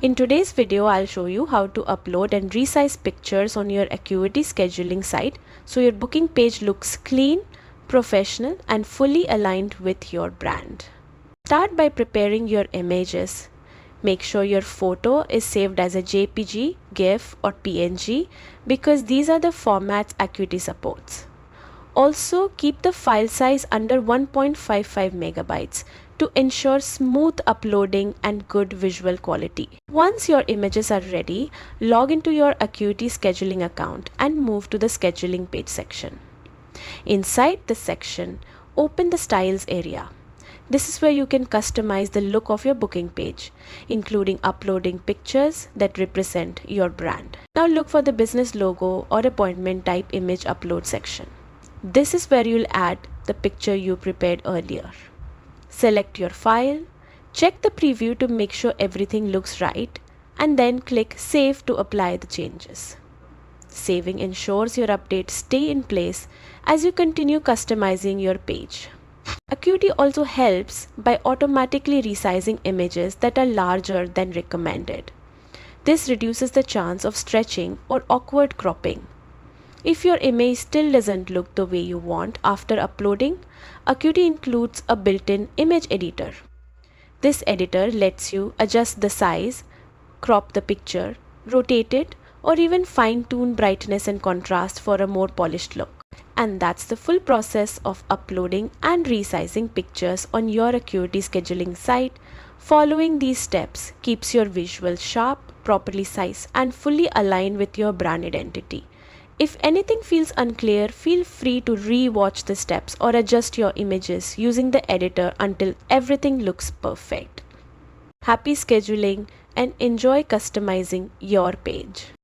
In today's video, I'll show you how to upload and resize pictures on your Acuity Scheduling site so your booking page looks clean, professional, and fully aligned with your brand. Start by preparing your images. Make sure your photo is saved as a JPG, GIF, or PNG because these are the formats Acuity supports. Also, keep the file size under 1.55 megabytes to ensure smooth uploading and good visual quality. Once your images are ready, log into your Acuity Scheduling account and move to the Scheduling page section. Inside this section, open the Styles area. This is where you can customize the look of your booking page, including uploading pictures that represent your brand. Now look for the business logo or appointment type image upload section. This is where you'll add the picture you prepared earlier. Select your file, check the preview to make sure everything looks right, and then click Save to apply the changes. Saving ensures your updates stay in place as you continue customizing your page. Acuity also helps by automatically resizing images that are larger than recommended. This reduces the chance of stretching or awkward cropping. If your image still doesn't look the way you want after uploading, Acuity includes a built-in image editor. This editor lets you adjust the size, crop the picture, rotate it, or even fine-tune brightness and contrast for a more polished look. And that's the full process of uploading and resizing pictures on your Acuity Scheduling site. Following these steps keeps your visuals sharp, properly sized, and fully aligned with your brand identity. If anything feels unclear, feel free to re-watch the steps or adjust your images using the editor until everything looks perfect. Happy scheduling and enjoy customizing your page.